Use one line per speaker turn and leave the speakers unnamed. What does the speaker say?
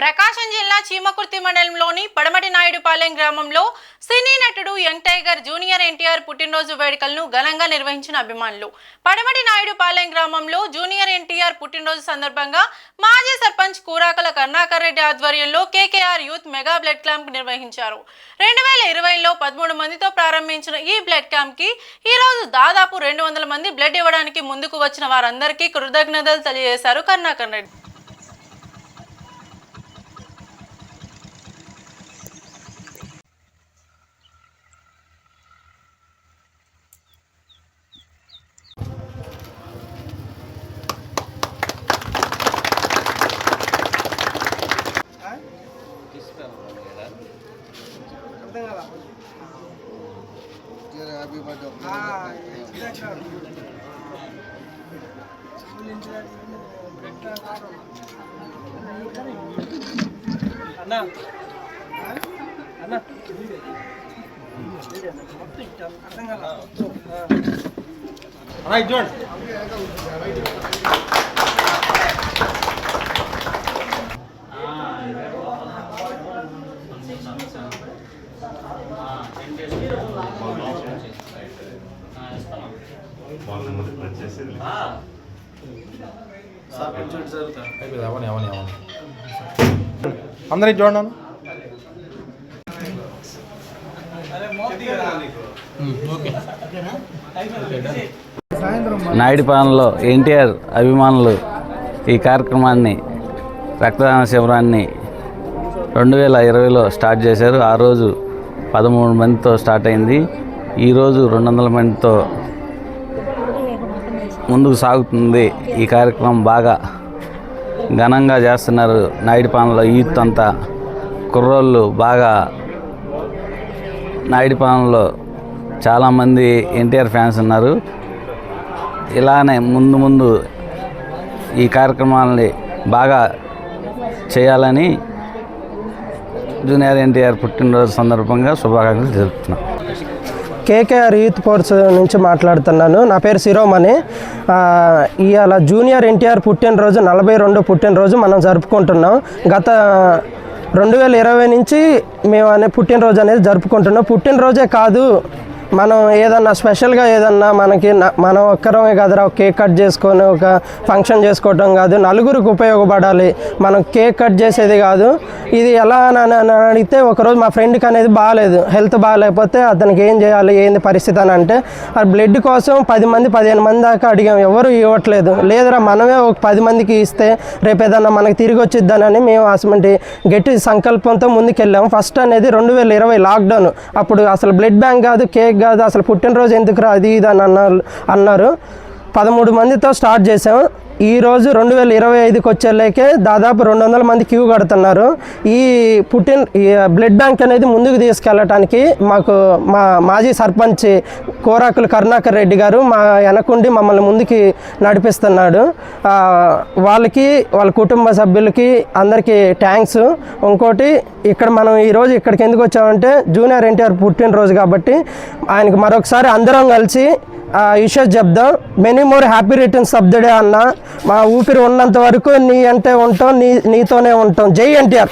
ప్రకాశం జిల్లా చీమకుర్తి మండలంలోని పడమటి నాయుడుపాలెం గ్రామంలో సినీ నటుడు యంగ్ టైగర్ జూనియర్ ఎన్టీఆర్ పుట్టినరోజు వేడుకలను ఘనంగా నిర్వహించిన అభిమానులు. పడమటి నాయుడుపాలెం గ్రామంలో జూనియర్ ఎన్టీఆర్ పుట్టినరోజు సందర్భంగా మాజీ సర్పంచ్ కూరాకల కరుణాకర్ రెడ్డి ఆధ్వర్యంలో KKR youth mega blood camp నిర్వహించారు. 2020లో 13 మందితో ప్రారంభించిన ఈ బ్లడ్ క్యాంప్ కి ఈ రోజు దాదాపు 200 మంది బ్లడ్ ఇవ్వడానికి ముందుకు వచ్చిన వారందరికీ కృతజ్ఞతలు తెలియజేశారు కరుణాకర్ రెడ్డి.
అందరికి చూడండి.
నాయుడుపాలెంలో ఎన్టీఆర్ అభిమానులు ఈ కార్యక్రమాన్ని రక్తదాన శిబిరాన్ని 2020లో స్టార్ట్ చేశారు. ఆ రోజు 13 మందితో స్టార్ట్ అయింది. ఈరోజు 200 మందితో ముందుకు సాగుతుంది. ఈ కార్యక్రమం బాగా ఘనంగా చేస్తున్నారు. నాయుడుపాలెంలో యూత్ అంతా కుర్రోళ్ళు బాగా నాయుడుపాలెంలో చాలామంది ఎన్టీఆర్ ఫ్యాన్స్ ఉన్నారు. ఇలానే ముందు ఈ కార్యక్రమాలని బాగా చేయాలని జూనియర్ ఎన్టీఆర్ పుట్టినరోజు సందర్భంగా శుభాకాంక్షలు జరుపుతున్నాం.
కేకేఆర్ యూత్ ఫోర్స్ నుంచి మాట్లాడుతున్నాను. నా పేరు శిరోమణి. ఇవాళ జూనియర్ ఎన్టీఆర్ పుట్టినరోజు 42 పుట్టినరోజు మనం జరుపుకుంటున్నాం. గత 2020 నుంచి మేము పుట్టినరోజు అనేది జరుపుకుంటున్నాం. పుట్టినరోజే కాదు, మనం ఏదన్నా స్పెషల్గా ఏదన్నా మనం ఒక్కరమే కదరా కేక్ కట్ చేసుకొని ఒక ఫంక్షన్ చేసుకోవటం కాదు, నలుగురికి ఉపయోగపడాలి. మనం కేక్ కట్ చేసేది కాదు. ఇది ఎలా అని అడిగితే ఒకరోజు మా ఫ్రెండ్కి అనేది బాగాలేదు, హెల్త్ బాగాలేకపోతే అతనికి ఏం చేయాలి ఏంది పరిస్థితి అని అంటే ఆ బ్లడ్ కోసం 10 మంది 15 మంది దాకా అడిగాం, ఎవరు ఇవ్వట్లేదు. లేదురా మనమే ఒక 10 మందికి ఇస్తే రేపు ఏదన్నా మనకి తిరిగి వచ్చిద్దానని మేము అటువంటి గట్టి సంకల్పంతో ముందుకెళ్ళాము. ఫస్ట్ అనేది 2020 లాక్డౌన్. అప్పుడు అసలు బ్లడ్ బ్యాంక్ కాదు, కేక్ కాదు, అసలు పుట్టినరోజు ఎందుకు రా అది ఇది అని అన్నారు. 13 మందితో స్టార్ట్ చేసాం. ఈరోజు 2025కి వచ్చేలేకే దాదాపు 200 మంది క్యూ కడుతున్నారు. ఈ బ్లడ్ బ్యాంక్ అనేది ముందుకు తీసుకెళ్ళటానికి మాకు మా మాజీ సర్పంచ్ కూరాకుల కరుణాకర్ రెడ్డి గారు మా వెనకుండి మమ్మల్ని ముందుకి నడిపిస్తున్నాడు. వాళ్ళకి వాళ్ళ కుటుంబ సభ్యులకి అందరికీ థ్యాంక్స్. ఇంకోటి ఇక్కడ మనం ఈరోజు ఇక్కడికి ఎందుకు వచ్చామంటే జూనియర్ ఎన్టీఆర్ పుట్టినరోజు కాబట్టి ఆయనకి మరొకసారి అందరం కలిసి విషెస్ చెప్దాం. Many more happy returns of the day అన్న. మా ఊపిరి ఉన్నంత వరకు నీ అంటే ఉంటాం, నీతోనే ఉంటాం. జై ఎన్టీఆర్.